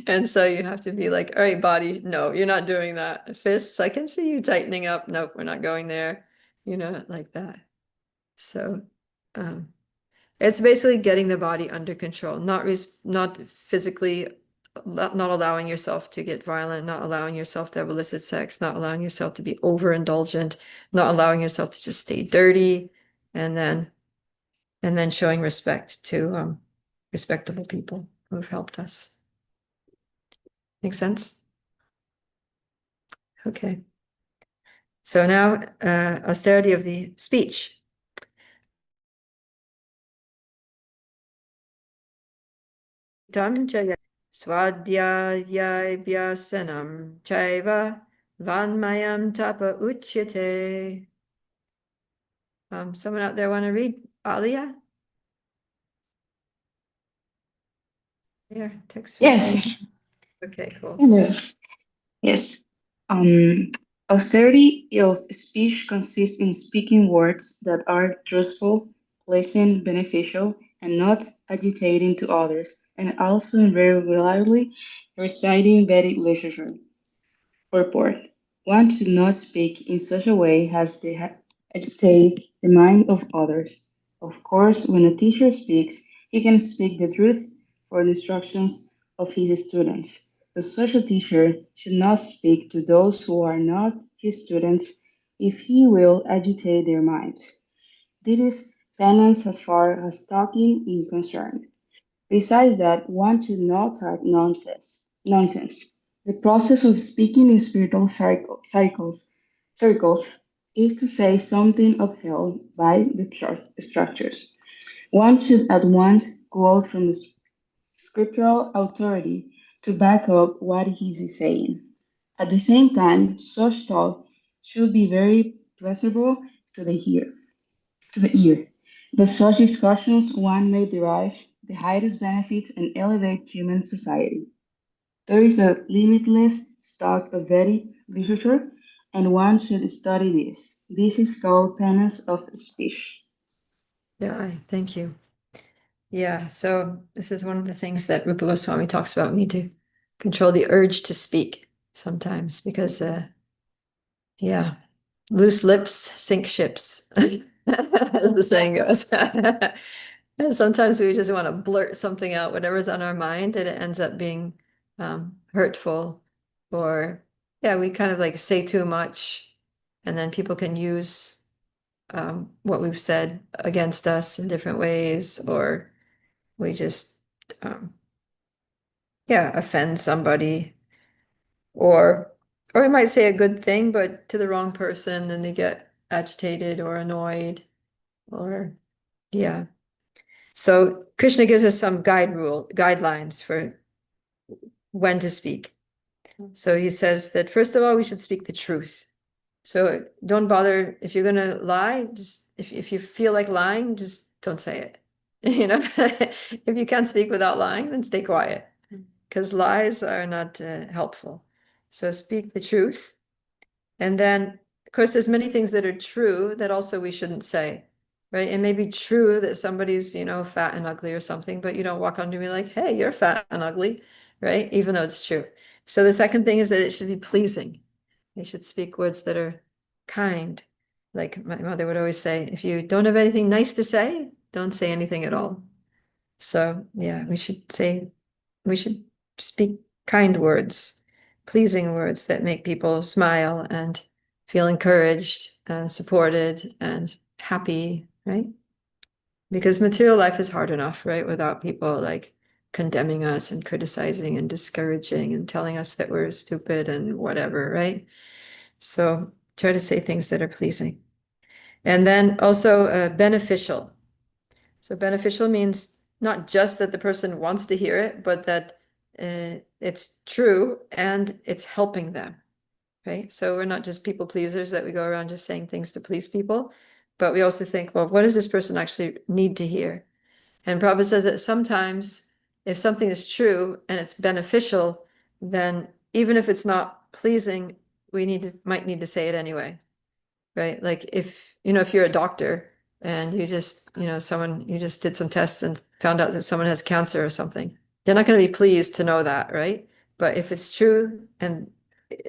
A: and so you have to be like, all right, body, no, you're not doing that. Fists, I can see you tightening up. Nope, we're not going there, like that. So it's basically getting the body under control, not physically, not allowing yourself to get violent, not allowing yourself to have illicit sex, not allowing yourself to be overindulgent, not allowing yourself to just stay dirty, and then showing respect to respectable people who've helped us. Make sense? Okay. So now austerity of the speech. Tam chaya swadhyayabhyasanam chaiva vanmayam tapa uchyate. Someone out there want to read? Alia? Here, text 15.
F: Yes.
A: Okay, cool.
F: Hello. Yes. Austerity of speech consists in speaking words that are truthful, pleasant, beneficial, and not agitating to others, and also very reliably reciting Vedic literature. Purport. One should not speak in such a way as to agitate the mind of others. Of course, when a teacher speaks, he can speak the truth for the instructions of his students. But such a teacher should not speak to those who are not his students if he will agitate their minds. This is penance as far as talking is concerned. Besides that, one should not talk nonsense. The process of speaking in spiritual circles is to say something upheld by the structures. One should at once quote from the scriptural authority to back up what he is saying. At the same time, such talk should be very pleasurable to the ear. But such discussions one may derive the highest benefits and elevate human society. There is a limitless stock of Vedic literature, and one should study this. This is called penance of speech.
A: Yeah, thank you. Yeah, so this is one of the things that Rupa Goswami talks about. We need to control the urge to speak sometimes because, yeah, loose lips sink ships, as the saying goes. And sometimes we just want to blurt something out, whatever's on our mind, and it ends up being hurtful. Or, yeah, we kind of like say too much, and then people can use what we've said against us in different ways, or we just yeah, offend somebody, or we might say a good thing but to the wrong person and they get agitated or annoyed, or yeah. So Krishna gives us some guidelines for when to speak. So he says that first of all we should speak the truth. So don't bother if you're gonna lie, just if you feel like lying, just don't say it. You know, if you can't speak without lying, then stay quiet, because lies are not helpful. So speak the truth. And then, of course, there's many things that are true that also we shouldn't say, right? It may be true that somebody's, fat and ugly or something, but you don't walk on to me like, hey, you're fat and ugly, right? Even though it's true. So the second thing is that it should be pleasing. You should speak words that are kind. Like my mother would always say, if you don't have anything nice to say, don't say anything at all. So yeah, we should speak kind words, pleasing words that make people smile and feel encouraged and supported and happy, right? Because material life is hard enough, right? Without people like condemning us and criticizing and discouraging and telling us that we're stupid and whatever, right? So try to say things that are pleasing. And then also beneficial. So beneficial means not just that the person wants to hear it, but that it's true and it's helping them, right? So we're not just people pleasers that we go around just saying things to please people, but we also think, well, what does this person actually need to hear? And Prabhupada says that sometimes if something is true and it's beneficial, then even if it's not pleasing, might need to say it anyway, right? Like if you're a doctor and you just did some tests and found out that someone has cancer or something, they're not going to be pleased to know that, right? But if it's true, and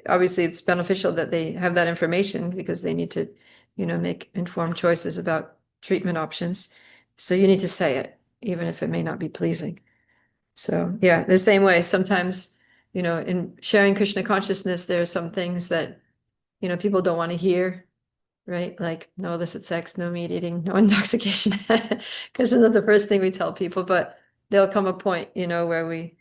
A: obviously it's beneficial that they have that information because they need to make informed choices about treatment options, so you need to say it even if it may not be pleasing. So yeah, the same way sometimes in sharing Krishna consciousness, there are some things that people don't want to hear, right? Like no illicit sex, no meat eating, no intoxication, because it's not the first thing we tell people, but there'll come a point, where we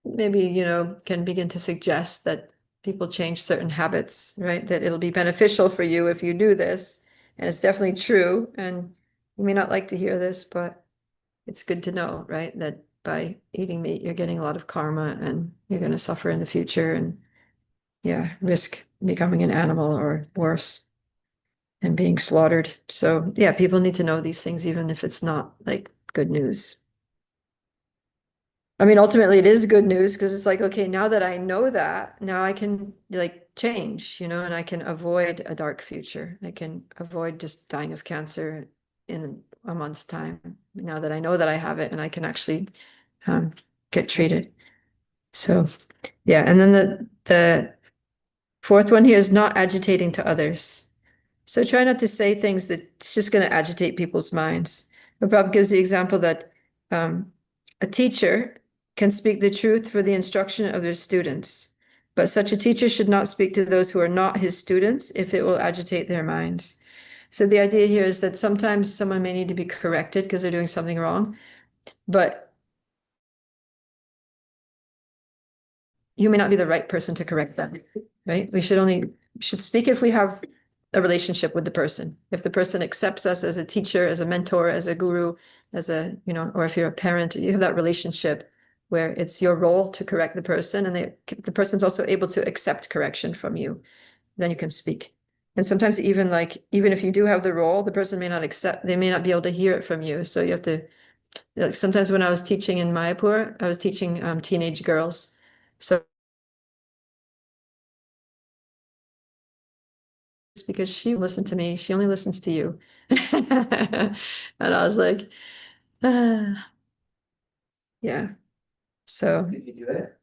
A: maybe, can begin to suggest that people change certain habits, right? That it'll be beneficial for you if you do this. And it's definitely true. And you may not like to hear this, but it's good to know, right? That by eating meat, you're getting a lot of karma and you're going to suffer in the future and yeah, risk becoming an animal or worse and being slaughtered. So yeah, people need to know these things, even if it's not like good news. I mean, ultimately it is good news because it's like, okay, now that I know that, now I can like change, and I can avoid a dark future. I can avoid just dying of cancer in a month's time, now that I know that I have it and I can actually get treated. So, yeah, and then the fourth one here is not agitating to others. So try not to say things that's just going to agitate people's minds. But Prabhupada gives the example that a teacher can speak the truth for the instruction of their students, but such a teacher should not speak to those who are not his students if it will agitate their minds. So the idea here is that sometimes someone may need to be corrected because they're doing something wrong, but you may not be the right person to correct them, right? We should speak if we have a relationship with the person. If the person accepts us as a teacher, as a mentor, as a guru, as a, or if you're a parent, you have that relationship where it's your role to correct the person, and the person's also able to accept correction from you, then you can speak. And sometimes even if you do have the role, the person may not accept, they may not be able to hear it from you. So you have to, like, sometimes when I was teaching in Mayapur, I was teaching teenage girls. So it's because she listened to me, she only listens to you. And I was like, yeah. So
C: Did you do it?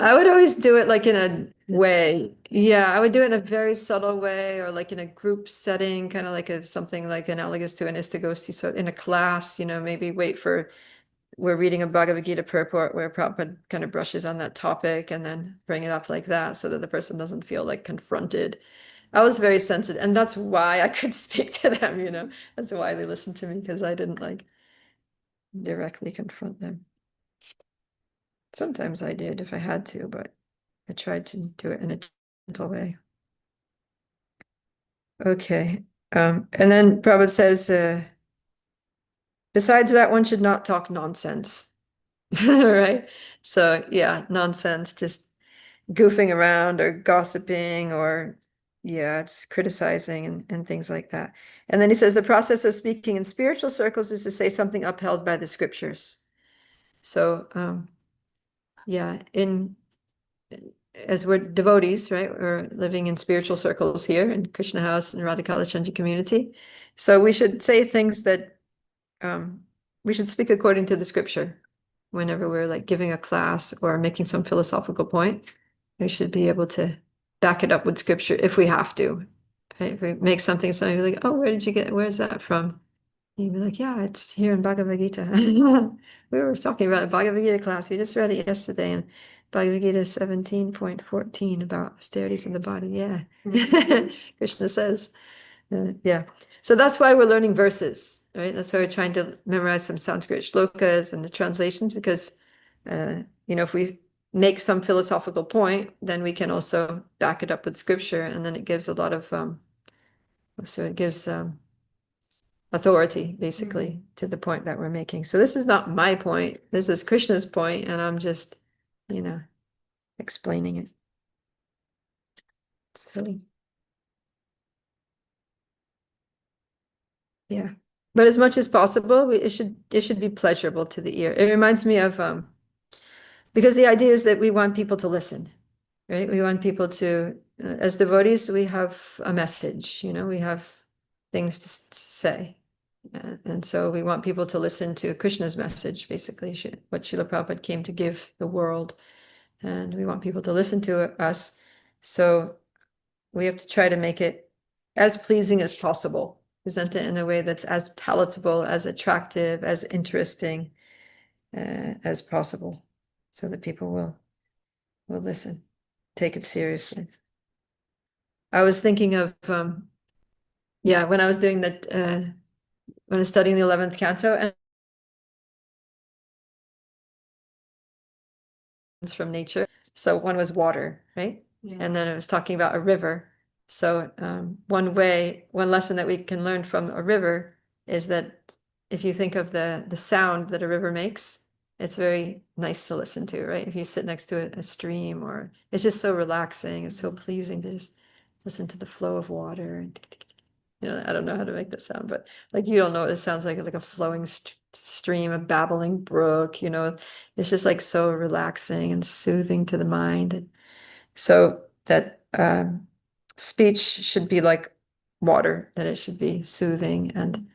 A: I would always do it like in a way. Yeah, I would do it in a very subtle way, or like in a group setting, kind of like something like analogous to an Istagosti. So in a class, maybe we're reading a Bhagavad Gita purport where Prabhupada kind of brushes on that topic and then bring it up like that so that the person doesn't feel like confronted. I was very sensitive, and that's why I could speak to them, that's why they listened to me, because I didn't like directly confront them. Sometimes I did if I had to, but I tried to do it in a gentle way. Okay. And then Prabhupada says, besides that, one should not talk nonsense. Right? So yeah, nonsense, just goofing around or gossiping or just criticizing and things like that. And then he says the process of speaking in spiritual circles is to say something upheld by the scriptures. So as we're devotees, right? We're living in spiritual circles here in Krishna House and Radhikala Chandji community. So we should say things that we should speak according to the scripture. Whenever we're like giving a class or making some philosophical point, we should be able to back it up with scripture if we have to. Right? If we make something be like, oh, where's that from? You'd be like, yeah, it's here in Bhagavad Gita. We were talking about a Bhagavad Gita class. We just read it yesterday in Bhagavad Gita 17.14 about austerities in the body. Yeah. Krishna says, yeah. So that's why we're learning verses, right? That's why we're trying to memorize some Sanskrit shlokas and the translations, because, if we make some philosophical point, then we can also back it up with scripture, and then it gives a lot of, authority, basically, to the point that we're making. So this is not my point. This is Krishna's point, and I'm just, explaining it. So, yeah. But as much as possible, it should be pleasurable to the ear. It reminds me of because the idea is that we want people to listen, right? We want people to, as devotees, we have a message, we have things to say. And so we want people to listen to Krishna's message, basically, what Srila Prabhupada came to give the world. And we want people to listen to us. So we have to try to make it as pleasing as possible, present it in a way that's as palatable, as attractive, as interesting as possible, so that people will listen, take it seriously. I was thinking of, when I was doing that, when I was studying the 11th canto, and from nature. So one was water, right? And then it was talking about a river. So one lesson that we can learn from a river is that if you think of the sound that a river makes, it's very nice to listen to, right? If you sit next to a stream, or it's just so relaxing, it's so pleasing to just listen to the flow of water. I don't know how to make that sound, but like, you don't know what it sounds like a flowing stream, a babbling brook, it's just like so relaxing and soothing to the mind. And so that speech should be like water, that it should be soothing and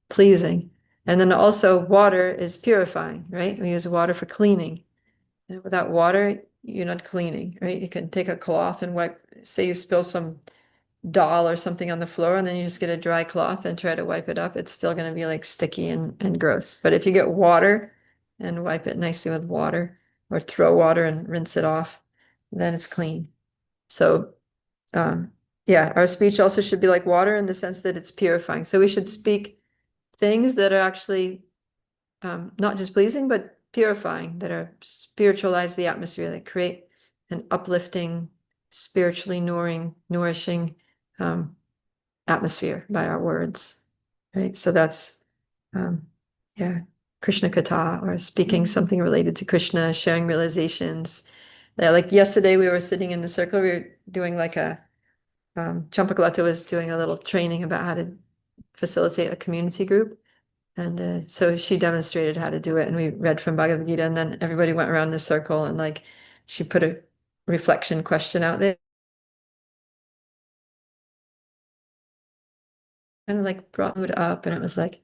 A: pleasing. And then also water is purifying, right? We use water for cleaning. And without water, you're not cleaning, right? You can take a cloth and wipe, say you spill some doll or something on the floor, and then you just get a dry cloth and try to wipe it up. It's still going to be like sticky and gross. But if you get water and wipe it nicely with water, or throw water and rinse it off, then it's clean. So, yeah, our speech also should be like water in the sense that it's purifying. So we should speak things that are actually not just pleasing, but purifying, that are spiritualize the atmosphere, that create an uplifting, spiritually nourishing atmosphere by our words, right? So that's, yeah, Krishna Katha, or speaking something related to Krishna, sharing realizations. Yeah, like yesterday we were sitting in the circle, we were doing like a, Champakalata was doing a little training about how to facilitate a community group. And so she demonstrated how to do it, and we read from Bhagavad Gita, and then everybody went around the circle, and like she put a reflection question out there. Kind of like brought mood up, and it was like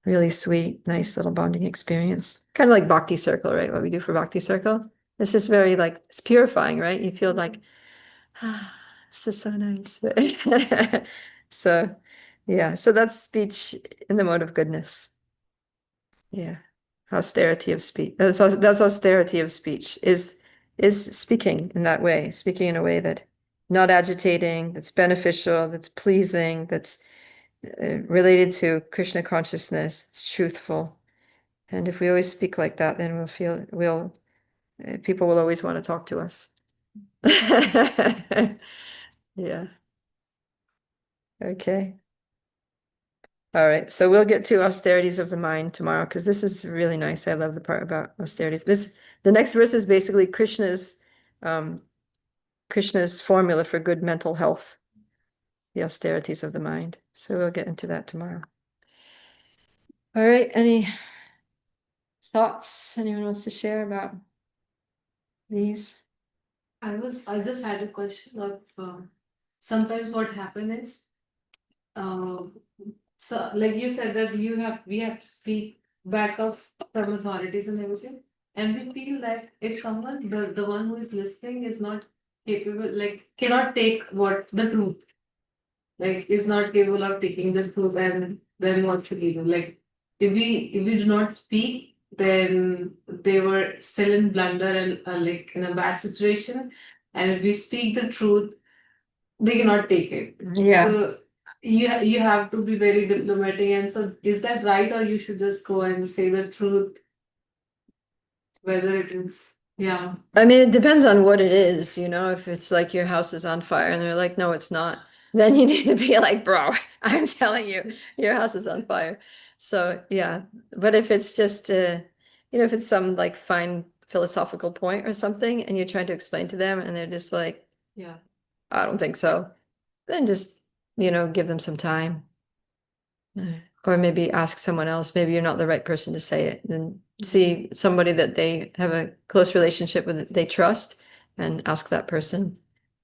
A: really sweet, nice little bonding experience. Kind of like Bhakti Circle, right? What we do for Bhakti Circle. It's just very like, it's purifying, right? You feel like, ah, this is so nice. So, yeah, so that's speech in the mode of goodness. Yeah. Austerity of speech. That's austerity of speech, is speaking in that way, speaking in a way that not agitating, that's beneficial, that's pleasing, that's related to Krishna consciousness, it's truthful. And if we always speak like that, then people will always want to talk to us. Yeah. Okay. All right, so we'll get to austerities of the mind tomorrow, because this is really nice. I love the part about austerities. The next verse is basically Krishna's formula for good mental health, the austerities of the mind. So we'll get into that tomorrow. All right, any thoughts anyone wants to share about these?
D: I just had a question of, sometimes what happens is, so like you said that we have to speak back of from authorities and everything. And we feel that if someone, the one who is listening is not capable, like cannot take what the truth, like is not capable of taking the truth, and then what should we do? Like if we do not speak, then they were still in blunder and like in a bad situation. And if we speak the truth, they cannot take it.
A: Yeah.
D: So you have to be very diplomatic. And so is that right, or you should just go and say the truth, whether it is, yeah.
A: I mean, it depends on what it is, if it's like your house is on fire and they're like, no, it's not, then you need to be like, bro, I'm telling you, your house is on fire. So, yeah. But if it's just, if it's some like fine philosophical point or something, and you're trying to explain to them and they're just like,
D: Yeah.
A: I don't think so, then just, give them some time. Or maybe ask someone else. Maybe you're not the right person to say it. And see somebody that they have a close relationship with, that they trust, and ask that person,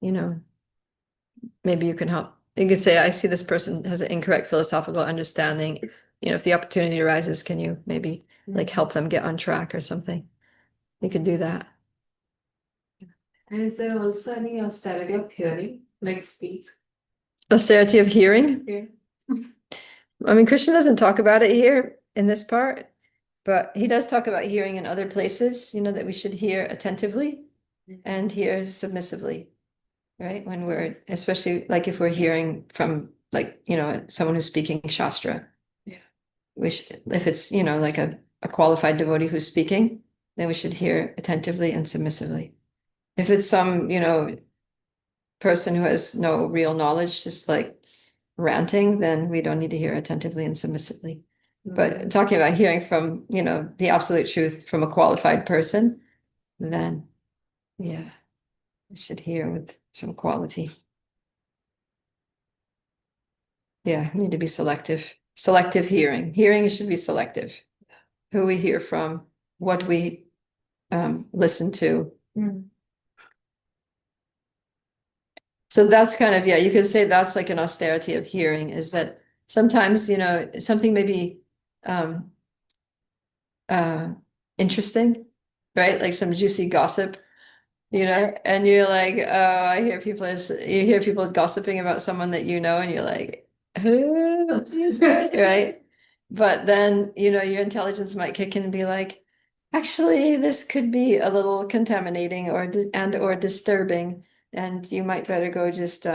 A: maybe you can help. You could say, I see this person has an incorrect philosophical understanding. If the opportunity arises, can you maybe like help them get on track or something? You could do that.
D: And is there also any austerity of hearing, like speech?
A: Austerity of hearing.
D: Yeah.
A: I mean, Krishna doesn't talk about it here in this part, but he does talk about hearing in other places, that we should hear attentively and hear submissively, right? When we're, especially like if we're hearing from like, someone who's speaking Shastra.
D: Yeah.
A: If it's, like a qualified devotee who's speaking, then we should hear attentively and submissively. If it's some, person who has no real knowledge, just like ranting, then we don't need to hear attentively and submissively. But talking about hearing from, the absolute truth from a qualified person, then yeah, we should hear with some quality. Yeah, we need to be selective. Selective hearing. Hearing should be selective. Who we hear from, what we listen to. So that's kind of, yeah, you could say that's like an austerity of hearing, is that sometimes, you know, something may be interesting, right? Like some juicy gossip, you know, and you're like, oh, you hear people gossiping about someone that you know, and you're like, who is that? Right? But then, you know, your intelligence might kick in and be like, actually, this could be a little contaminating or disturbing, and you might better go just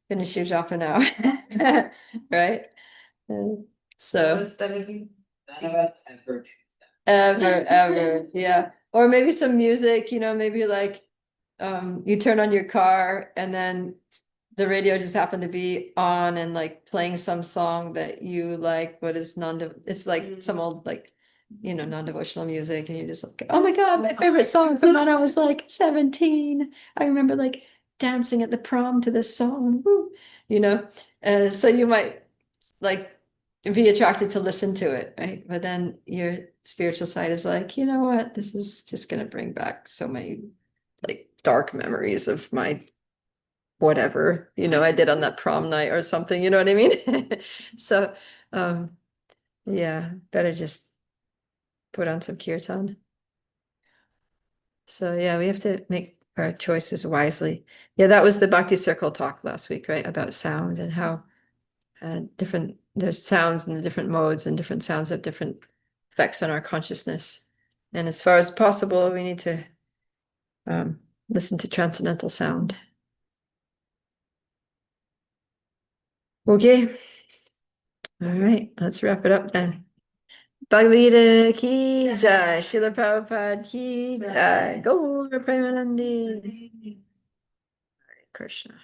A: finish your japa now. Right? So
D: Was that really?
C: None of us ever.
A: ever, yeah. Or maybe some music, you know, maybe like you turn on your car and then the radio just happened to be on and like playing some song that you like, but it's like some old like, you know, non-devotional music, and you're just like, oh my God, my favorite song from when I was like 17. I remember like dancing at the prom to this song. Woo. You know, so you might like be attracted to listen to it, right? But then your spiritual side is like, you know what? This is just gonna bring back so many like dark memories of my whatever, you know, I did on that prom night or something, you know what I mean? So yeah, better just put on some kirtan. So yeah, we have to make our choices wisely. Yeah, that was the Bhakti Circle talk last week, right? About sound and how there's sounds in the different modes, and different sounds have different effects on our consciousness. And as far as possible, we need to listen to transcendental sound. Okay. All right, let's wrap it up then. Bhagavad Gita ki jai, Srila Prabhupada ki jai, Gaur Premanandi. Hare Krishna.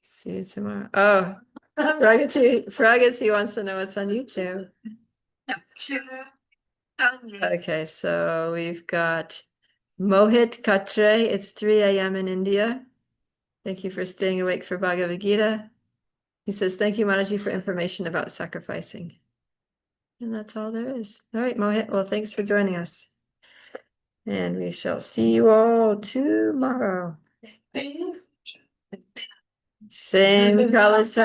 A: See you tomorrow. Oh, Pragati wants to know what's on YouTube. Okay, so we've got Mohit Katre. It's 3 a.m. in India. Thank you for staying awake for Bhagavad Gita. He says, thank you, Mataji, for information about sacrificing. And that's all there is. All right, Mohit. Well, thanks for joining us. And we shall see you all tomorrow. Same college time.